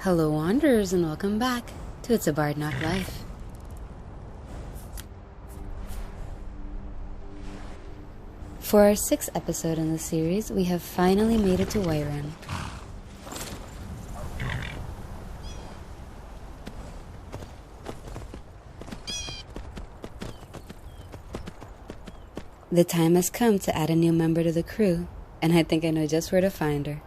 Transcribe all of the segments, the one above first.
Hello wanderers and welcome back to It's a Bard Not Life. For our 6th episode in the series, we have finally made it to Whiterun. The time has come to add a new member to the crew, and I think I know just where to find her.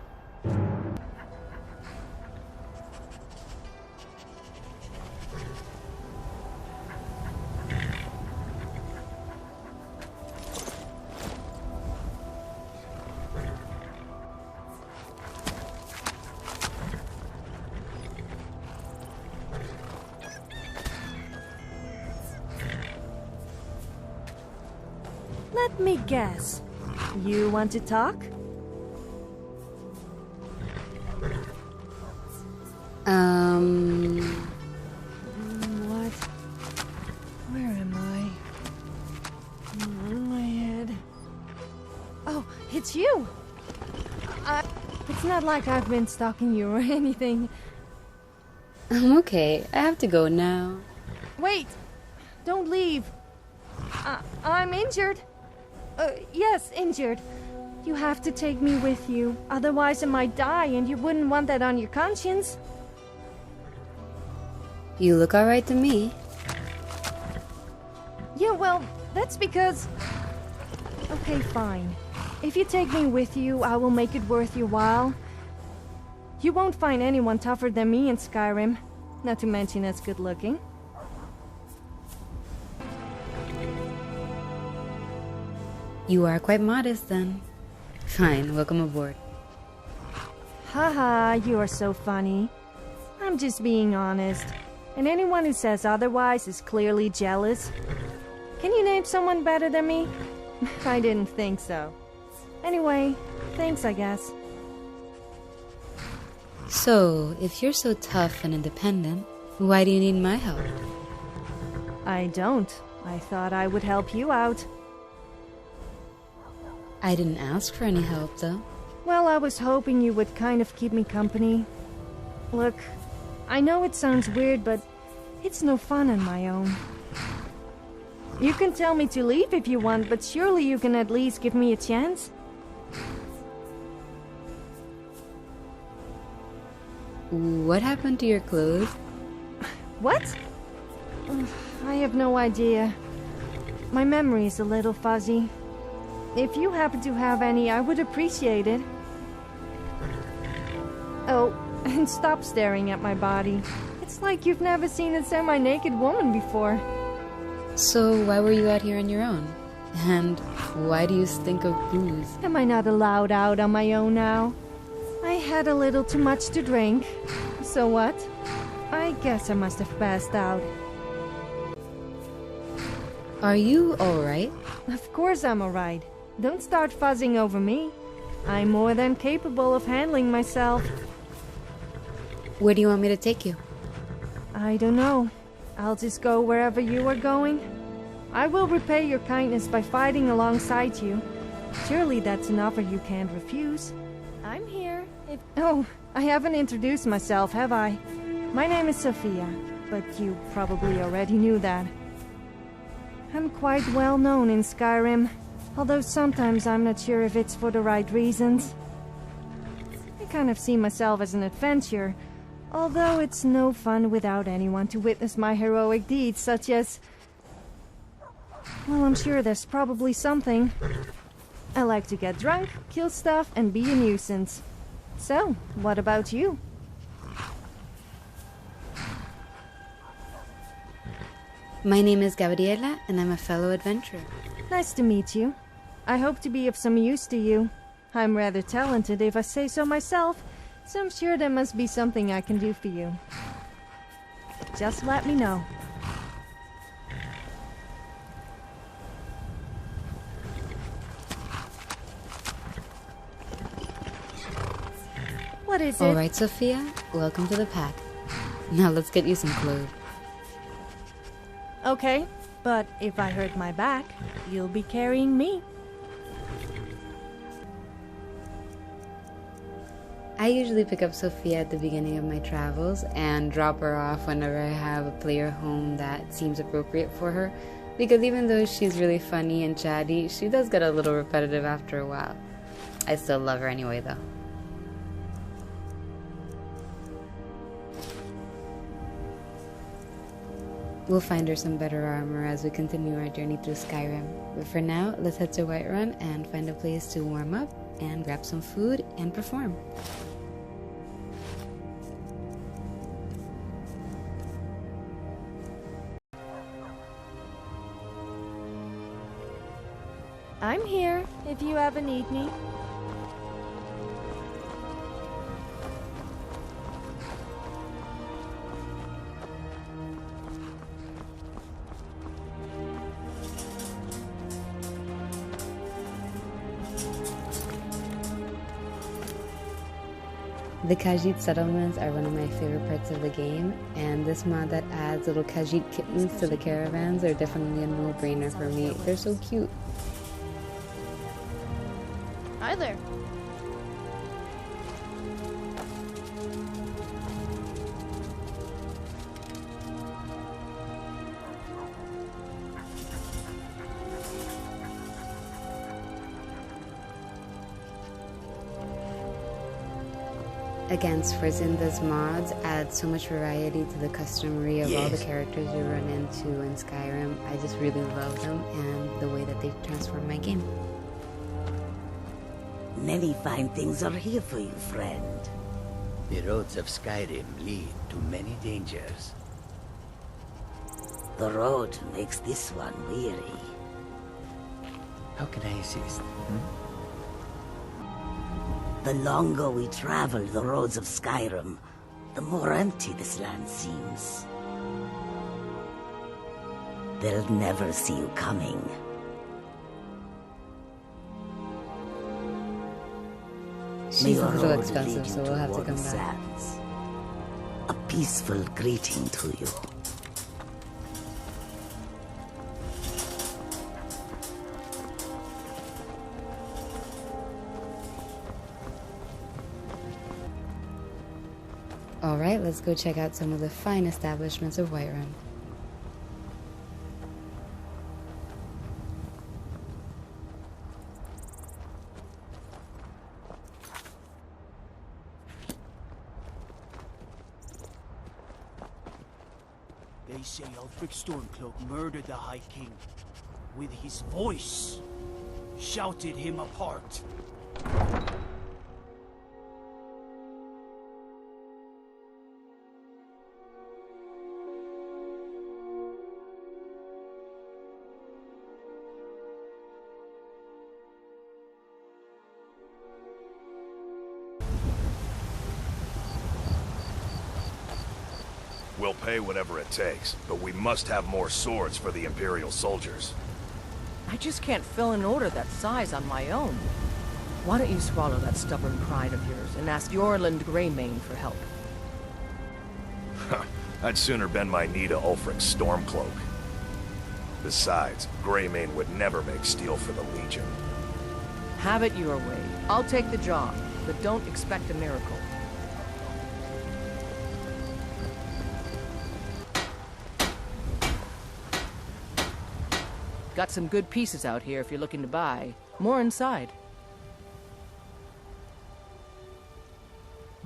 Let me guess. You want to talk? What? Where am I? My head. Oh, it's you! It's not like I've been stalking you or anything. I'm okay. I have to go now. Wait! Don't leave. I'm injured. Yes, injured. You have to take me with you. Otherwise I might die and you wouldn't want that on your conscience. You look alright to me. Yeah, well, that's because... Okay, fine. If you take me with you, I will make it worth your while. You won't find anyone tougher than me in Skyrim. Not to mention as good looking. You are quite modest then. Fine, welcome aboard. Haha, you are so funny. I'm just being honest. And anyone who says otherwise is clearly jealous. Can you name someone better than me? I didn't think so. Anyway, thanks I guess. So, if you're so tough and independent, why do you need my help? I don't. I thought I would help you out. I didn't ask for any help though. Well, I was hoping you would kind of keep me company. Look, I know it sounds weird, but it's no fun on my own. You can tell me to leave if you want, but surely you can at least give me a chance? What happened to your clothes? What? I have no idea. My memory is a little fuzzy. If you happen to have any, I would appreciate it. Oh, and stop staring at my body. It's like you've never seen a semi-naked woman before. So why were you out here on your own? And why do you stink of booze? Am I not allowed out on my own now? I had a little too much to drink. So what? I guess I must have passed out. Are you alright? Of course I'm alright. Don't start fuzzing over me. I'm more than capable of handling myself. Where do you want me to take you? I don't know. I'll just go wherever you are going. I will repay your kindness by fighting alongside you. Surely that's an offer you can't refuse. I'm here if... Oh, I haven't introduced myself, have I? My name is Sophia, but you probably already knew that. I'm quite well known in Skyrim. Although sometimes I'm not sure if it's for the right reasons. I kind of see myself as an adventurer, although it's no fun without anyone to witness my heroic deeds, such as... Well, I'm sure there's probably something. I like to get drunk, kill stuff, and be a nuisance. So, what about you? My name is Gabriela, and I'm a fellow adventurer. Nice to meet you. I hope to be of some use to you. I'm rather talented if I say so myself, so I'm sure there must be something I can do for you. Just let me know. What is it? Alright, Sophia, welcome to the pack. Now let's get you some clothes. Okay, but if I hurt my back, you'll be carrying me. I usually pick up Sophia at the beginning of my travels and drop her off whenever I have a player home that seems appropriate for her, because even though she's really funny and chatty, she does get a little repetitive after a while. I still love her anyway, though. We'll find her some better armor as we continue our journey through Skyrim. But for now, let's head to Whiterun and find a place to warm up and grab some food and perform. I'm here if you ever need me. The Khajiit settlements are one of my favorite parts of the game, and this mod that adds little Khajiit kittens to the caravans are definitely a no-brainer for me. They're so cute. Hi there. Again, Sforzinda's mods add so much variety to the customary of all the characters you run into in Skyrim. I just really love them and the way that they transform my game. Many fine things are here for you, friend. The roads of Skyrim lead to many dangers. The road makes this one weary. How can I assist? The longer we travel the roads of Skyrim, the more empty this land seems. They'll never see you coming. She's a little expensive, so we'll have to come back. Sands. A peaceful greeting to you. Alright, let's go check out some of the fine establishments of Whiterun. They say Ulfric Stormcloak murdered the High King. With his voice, shouted him apart. We'll pay whatever it takes, but we must have more swords for the Imperial soldiers. I just can't fill an order that size on my own. Why don't you swallow that stubborn pride of yours and ask Yorland Greymane for help? I'd sooner bend my knee to Ulfric's Stormcloak. Besides, Greymane would never make steel for the Legion. Have it your way. I'll take the job, but don't expect a miracle. Got some good pieces out here if you're looking to buy. More inside.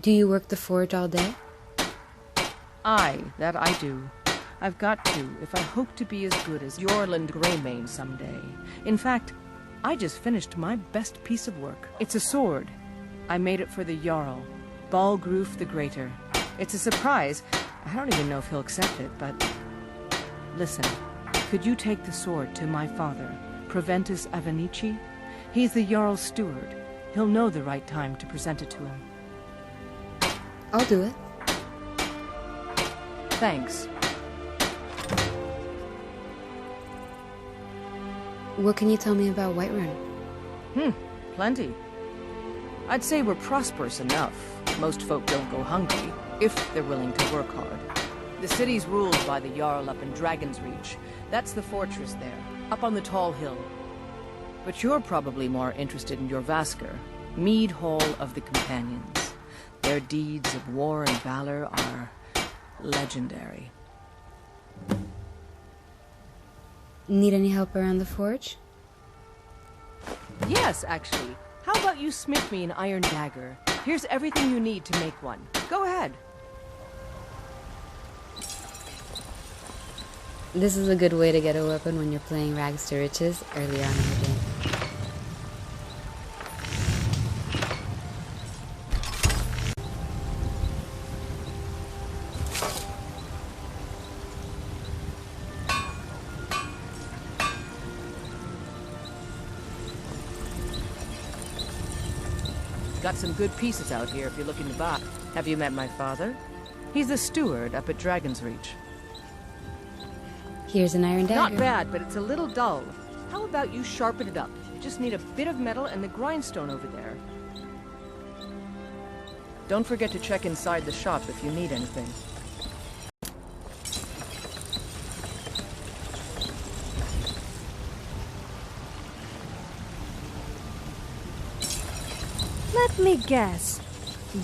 Do you work the forge all day? Aye, that I do. I've got to, if I hope to be as good as Yorland Greymane someday. In fact, I just finished my best piece of work. It's a sword. I made it for the Jarl, Balgruf the Greater. It's a surprise. I don't even know if he'll accept it, but... Listen. Could you take the sword to my father, Proventus Avenici? He's the Jarl's steward. He'll know the right time to present it to him. I'll do it. Thanks. What can you tell me about Whiterun? Plenty. I'd say we're prosperous enough. Most folk don't go hungry, if they're willing to work hard. The city's ruled by the Jarl up in Dragon's Reach. That's the fortress there, up on the tall hill. But you're probably more interested in your Vasker, Mead Hall of the Companions. Their deeds of war and valor are legendary. Need any help around the forge? Yes, actually. How about you smith me an iron dagger? Here's everything you need to make one. Go ahead. This is a good way to get a weapon when you're playing Rags to Riches early on in the game. Got some good pieces out here if you're looking to buy. Have you met my father? He's the steward up at Dragon's Reach. Here's an iron dagger. Not bad, but it's a little dull. How about you sharpen it up? You just need a bit of metal and the grindstone over there. Don't forget to check inside the shop if you need anything. Let me guess.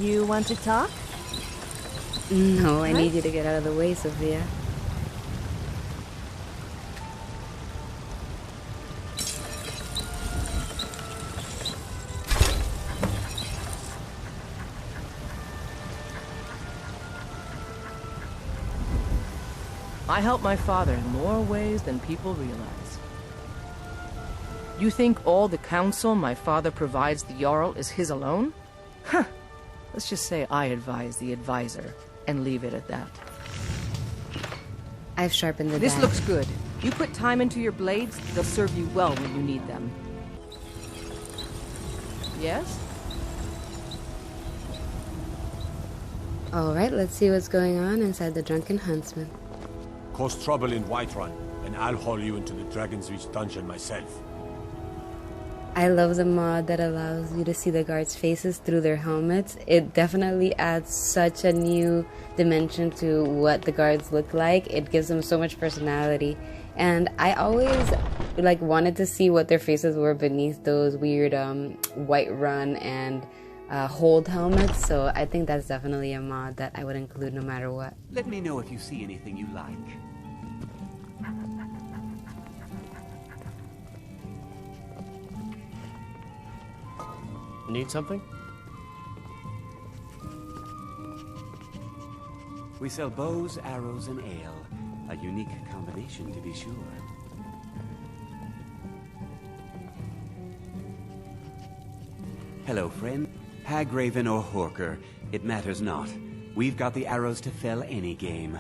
You want to talk? No, I need you to get out of the way, Sophia. I help my father in more ways than people realize. You think all the counsel my father provides the Jarl is his alone? Huh. Let's just say I advise the advisor, and leave it at that. I've sharpened the This dagger. looks good. You put time into your blades, they'll serve you well when you need them. Yes? Alright, let's see what's going on inside the Drunken Huntsman. Cause trouble in Whiterun, and I'll haul you into the Dragon's Reach dungeon myself. I love the mod that allows you to see the guards' faces through their helmets. It definitely adds such a new dimension to what the guards look like. It gives them so much personality. And I always wanted to see what their faces were beneath those weird Whiterun and hold helmets. So I think that's definitely a mod that I would include no matter what. Let me know if you see anything you like. Need something? We sell bows, arrows, and ale. A unique combination, to be sure. Hello, friend. Hagraven or Horker, it matters not. We've got the arrows to fell any game.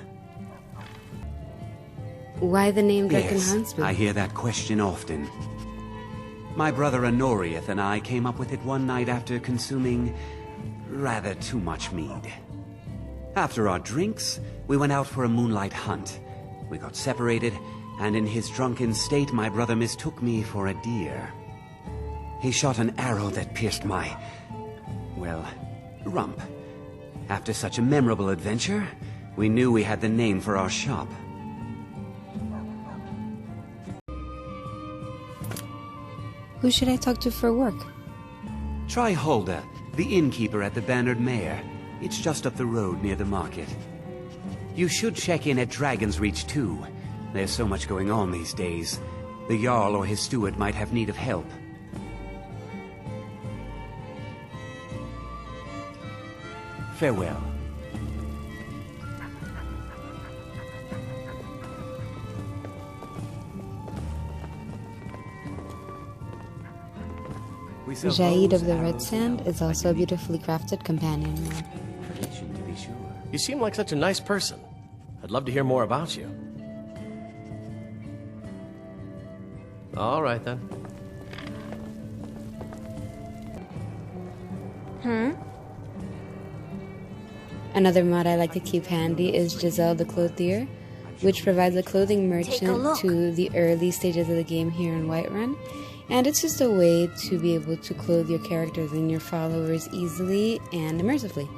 Why the name Drunken Yes, Huntsman? I hear that question often. My brother Honoriath and I came up with it one night after consuming rather too much mead. After our drinks, we went out for a moonlight hunt. We got separated, and in his drunken state, my brother mistook me for a deer. He shot an arrow that pierced my, well, rump. After such a memorable adventure, we knew we had the name for our shop. Who should I talk to for work? Try Hulda, the innkeeper at the Bannered Mare. It's just up the road near the market. You should check in at Dragon's Reach too. There's so much going on these days. The Jarl or his steward might have need of help. Farewell. Jaid of the Red Sand is also a beautifully crafted companion mod. You seem like such a nice person. I'd love to hear more about you. All right, then. Another mod I like to keep handy is Giselle the Clothier, which provides a clothing merchant to the early stages of the game here in Whiterun. And it's just a way to be able to clothe your characters and your followers easily and immersively.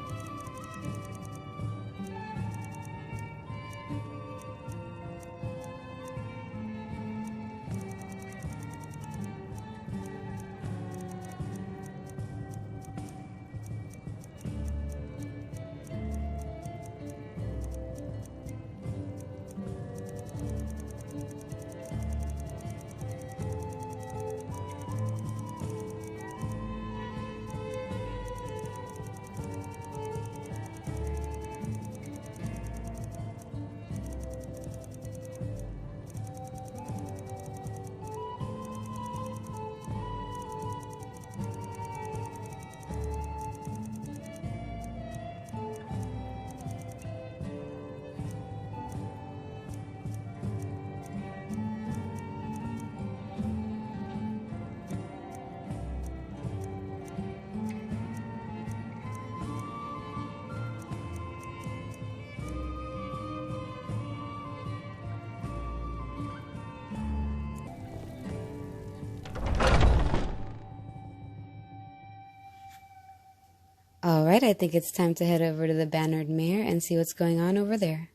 Alright, I think it's time to head over to the Bannered Mare and see what's going on over there.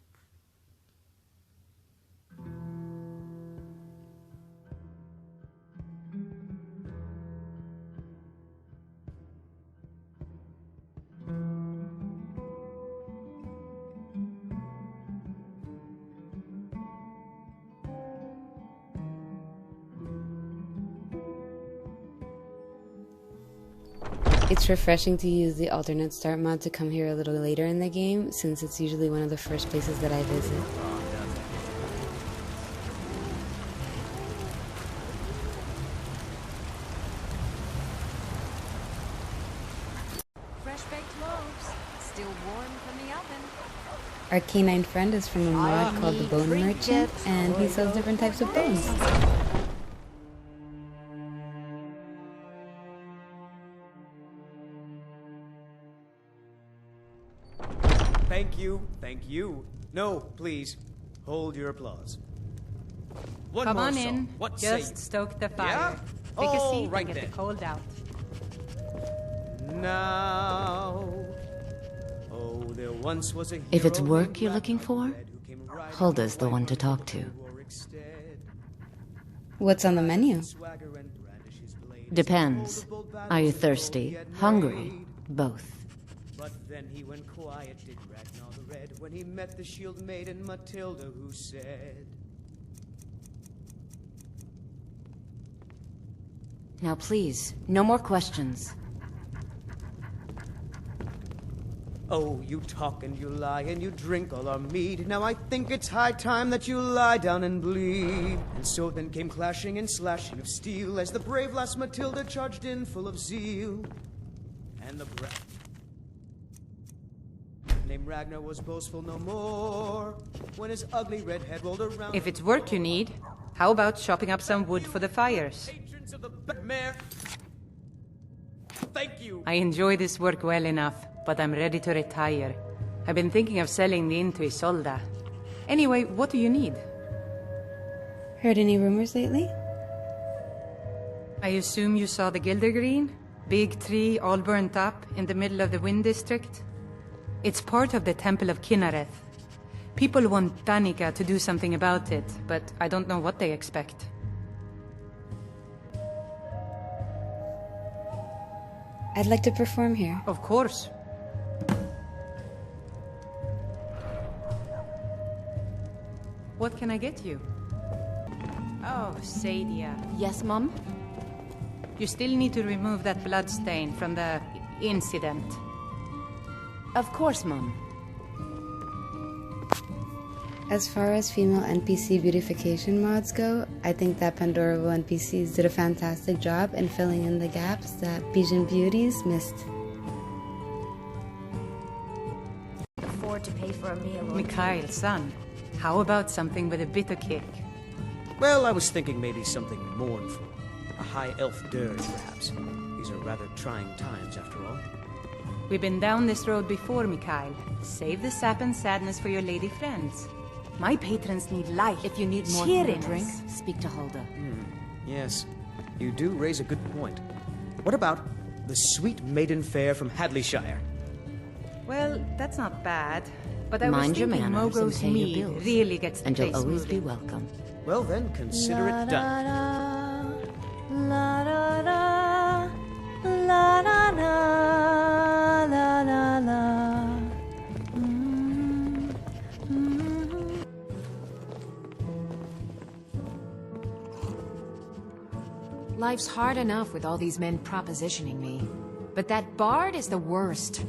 It's refreshing to use the alternate start mod to come here a little later in the game, since it's usually one of the first places that I visit. Fresh baked loaves, still warm from the oven. Our canine friend is from a mod called the Bone Merchant, and he sells different types of bones. Thank you. No, please. Hold your applause. One Come more on song. in. What Just stoke the fire. Yeah? Take a Oh, seat right and get then. the cold out. Now. Oh, there once was a hero. If it's work you're looking for, Hulda's the one to talk to. What's on the menu? Depends. Are you thirsty? Hungry? Both. But then he went quiet, did Ragnar the Red, when he met the shield maiden Matilda, who said, Now please, no more questions. Oh, you talk and you lie and you drink all our mead. Now I think it's high time that you lie down and bleed. And so then came clashing and slashing of steel as the brave lass Matilda charged in full of zeal. And the named Ragnar was boastful no more when his ugly red head rolled around. If it's work you need, how about chopping up some wood for the fires? Patrons of the Mare. Thank you. I enjoy this work well enough, but I'm ready to retire. I've been thinking of selling the inn to Isolda. Anyway, what do you need? Heard any rumors lately? I assume you saw the Gildergreen? Big tree all burnt up in the middle of the Wind District? It's part of the Temple of Kinnareth. People want Danica to do something about it, but I don't know what they expect. I'd like to perform here. Of course. What can I get you? Oh, Sadia. Yes, Mum? You still need to remove that blood stain from the incident. Of course, Mum. As far as female NPC beautification mods go, I think that Pandorable NPCs did a fantastic job in filling in the gaps that Bijan Beauties missed. Afford to pay for a meal or Mikhail, son, how about something with a bitter kick? Well, I was thinking maybe something mournful. A high elf dirge, perhaps. These are rather trying times, after all. We've been down this road before, Mikhail. Save the sap and sadness for your lady friends. My patrons need life. If you need more than a drink, speak to Hulda. Yes, you do raise a good point. What about the sweet maiden fair from Hadleyshire? Well, that's not bad. But I Mind was your thinking manners and Mogo's pay your mead bills. really gets the And you'll place always be moving. welcome. Well then, consider it done. La da da, la da da, la la la. Life's hard enough with all these men propositioning me. But that bard is the worst.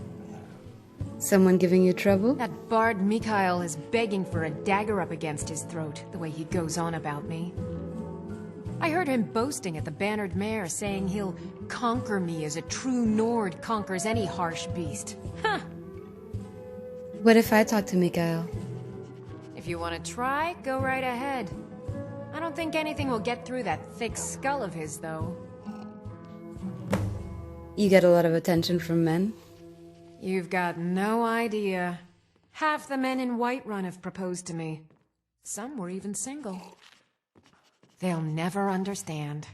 Someone giving you trouble? That bard Mikhail is begging for a dagger up against his throat, the way he goes on about me. I heard him boasting at the Bannered Mare, saying he'll conquer me as a true Nord conquers any harsh beast. Huh! What if I talk to Mikhail? If you want to try, go right ahead. I don't think anything will get through that thick skull of his, though. You get a lot of attention from men? You've got no idea. Half the men in Whiterun have proposed to me. Some were even single. They'll never understand.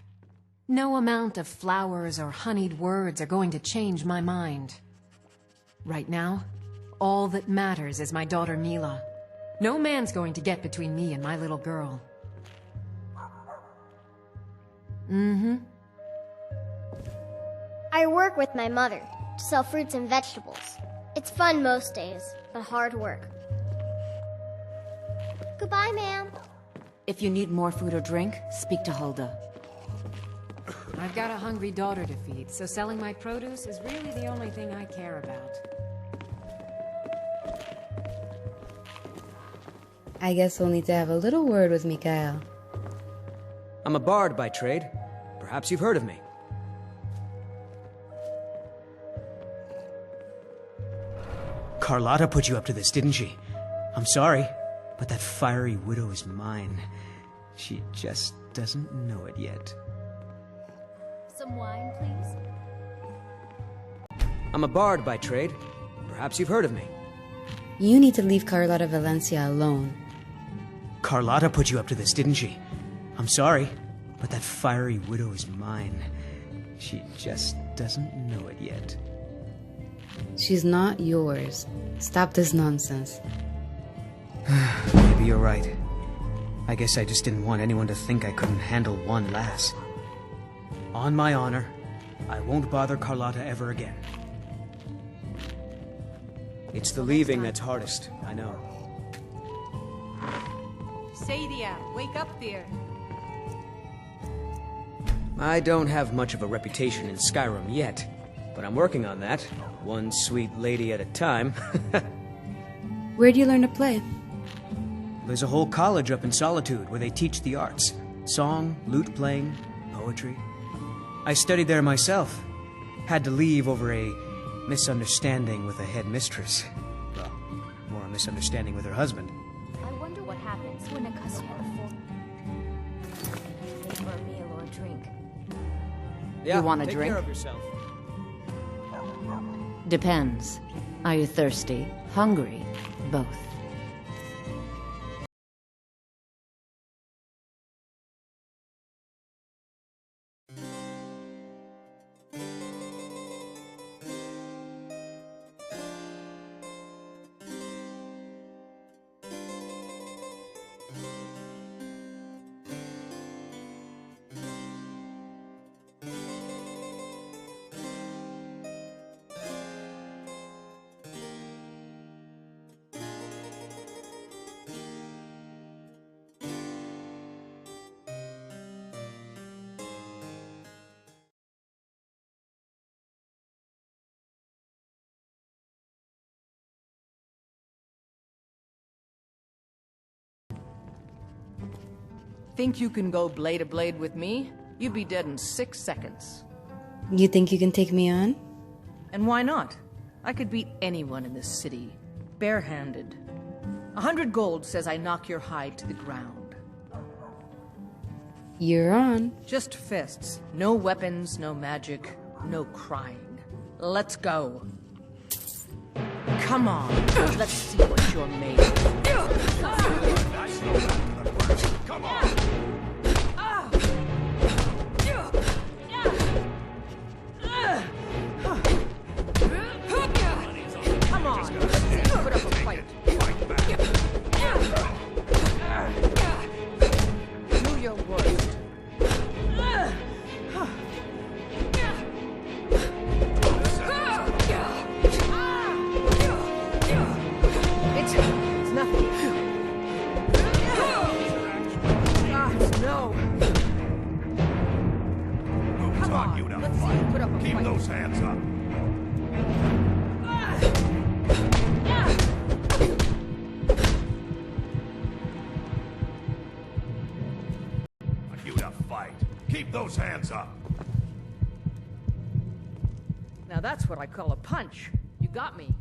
No amount of flowers or honeyed words are going to change my mind. Right now, all that matters is my daughter Mila. No man's going to get between me and my little girl. I work with my mother to sell fruits and vegetables. It's fun most days, but hard work. Goodbye, ma'am. If you need more food or drink, speak to Hulda. I've got a hungry daughter to feed, so selling my produce is really the only thing I care about. I guess we'll need to have a little word with Mikael. I'm a bard by trade. Perhaps you've heard of me. Carlotta put you up to this, didn't she? I'm sorry, but that fiery widow is mine. She just doesn't know it yet. Some wine, please? I'm a bard by trade. Perhaps you've heard of me. You need to leave Carlotta Valencia alone. Carlotta put you up to this, didn't she? I'm sorry, but that fiery widow is mine. She just doesn't know it yet. She's not yours. Stop this nonsense. Maybe you're right. I guess I just didn't want anyone to think I couldn't handle one lass. On my honor, I won't bother Carlotta ever again. It's the leaving that's hardest, I know. Sadia, wake up there. I don't have much of a reputation in Skyrim yet, but I'm working on that, one sweet lady at a time. Where do you learn to play? There's a whole college up in Solitude where they teach the arts. Song, lute playing, poetry. I studied there myself. Had to leave over a misunderstanding with a head mistress. Well, more a misunderstanding with her husband. I wonder what happens when a customer pay for a meal or a drink. Yeah, You want a take drink? care of yourself. Depends. Are you thirsty? Hungry? Both. Think you can go blade to blade with me? You'd be dead in 6 seconds. You think you can take me on? And why not? I could beat anyone in this city, barehanded. 100 gold says I knock your hide to the ground. You're on. Just fists. No weapons, no magic, no crying. Let's go. Come on, let's see what you're made of. Come on! Come on, put up a fight. Do your worst. It's nothing. No. Come on, you to fight. Put up a Keep fight. those hands up. You to fight. Keep those hands up. Now that's what I call a punch. You got me.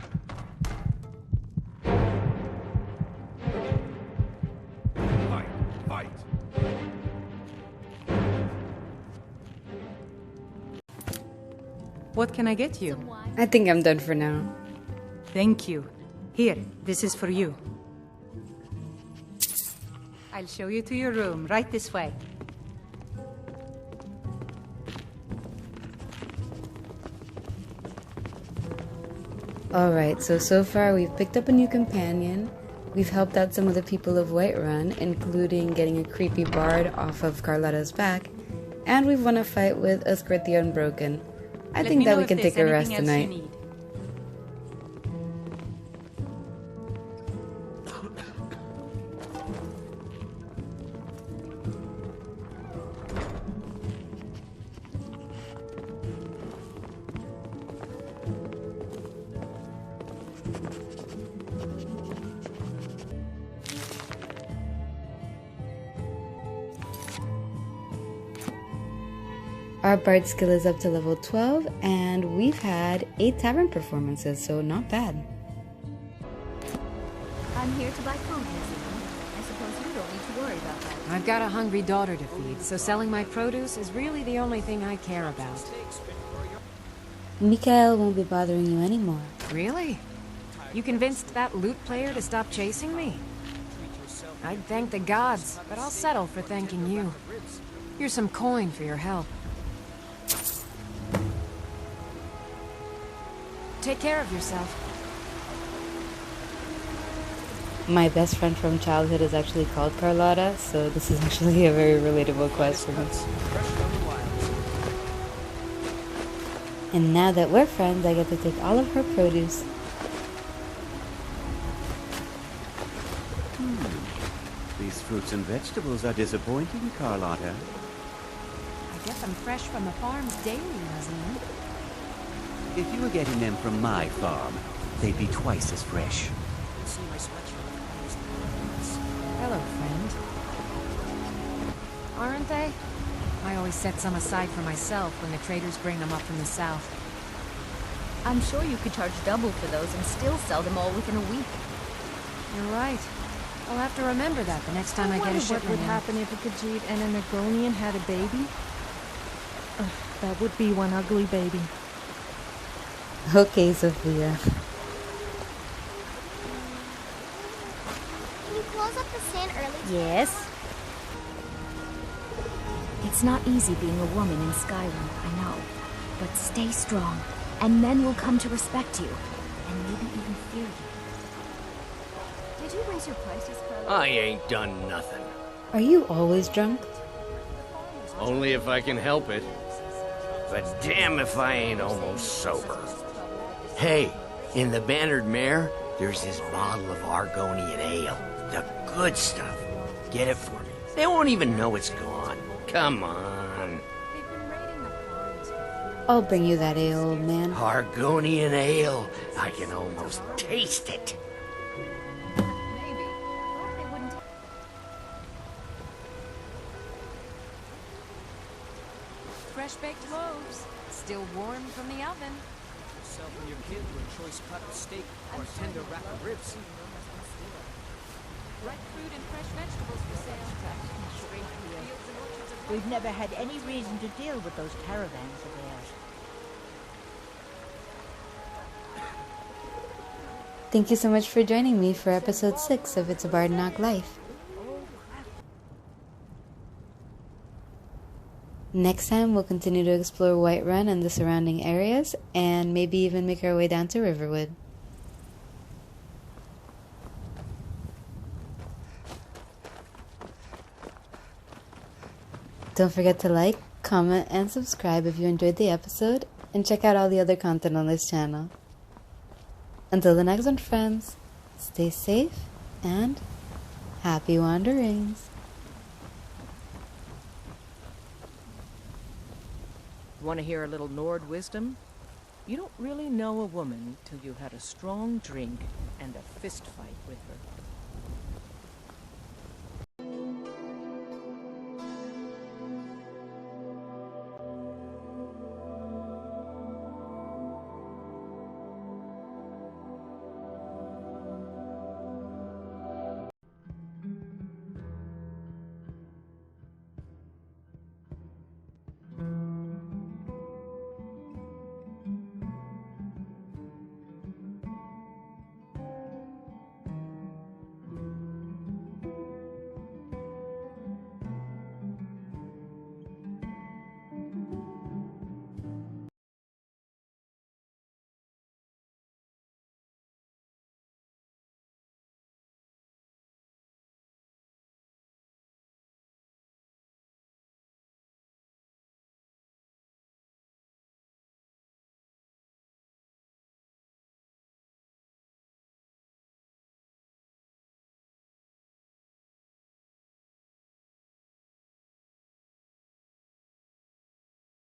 Fight. Fight. What can I get you? I think I'm done for now. Thank you. Here, this is for you. I'll show you to your room, right this way. Alright, so far we've picked up a new companion, we've helped out some of the people of Whiterun, including getting a creepy bard off of Carlotta's back, and we've won a fight with Uskrit the Unbroken. I think that we can take a rest tonight. Our bard skill is up to level 12, and we've had 8 tavern performances, so not bad. I'm here to buy compost. I suppose you don't need to worry about that. I've got a hungry daughter to feed, so selling my produce is really the only thing I care about. Mikael won't be bothering you anymore. Really? You convinced that lute player to stop chasing me? I'd thank the gods, but I'll settle for thanking you. Here's some coin for your help. Take care of yourself. My best friend from childhood is actually called Carlotta, so this is actually a very relatable question. And now that we're friends, I get to take all of her produce. These fruits and vegetables are disappointing, Carlotta. I get them fresh from the farms daily, Rosalind. If you were getting them from my farm, they'd be twice as fresh. Hello, friend. Aren't they? I always set some aside for myself when the traders bring them up from the south. I'm sure you could charge double for those and still sell them all within a week. You're right. I'll have to remember that the next time I get a shipment. What would happen if a Khajiit and an Argonian had a baby? That would be one ugly baby. Okay, Sophia. Can you close up the stand early? Yes. It's not easy being a woman in Skyrim, I know. But stay strong, and men will come to respect you, and maybe even fear you. Did you raise your prices, Carlo? I ain't done nothing. Are you always drunk? Only if I can help it. But damn if I ain't almost sober. Hey, in the Bannered Mare, there's this bottle of Argonian ale. The good stuff. Get it for me. They won't even know it's gone. Come on. I'll bring you that ale, old man. Argonian ale. I can almost taste it. Fresh-baked loaves, still warm from the oven. Yourself and your kid for a choice cut of steak or a tender rack of ribs. Ripe fruit and fresh vegetables for sale. We've never had any reason to deal with those caravans of theirs. Thank you so much for joining me for episode 6 of It's a Bard Knock Life. Next time we'll continue to explore Whiterun and the surrounding areas, and maybe even make our way down to Riverwood. Don't forget to like, comment, and subscribe if you enjoyed the episode, and check out all the other content on this channel. Until the next one, friends, stay safe and happy wanderings. Want to hear a little Nord wisdom? You don't really know a woman till you've had a strong drink and a fist fight with her.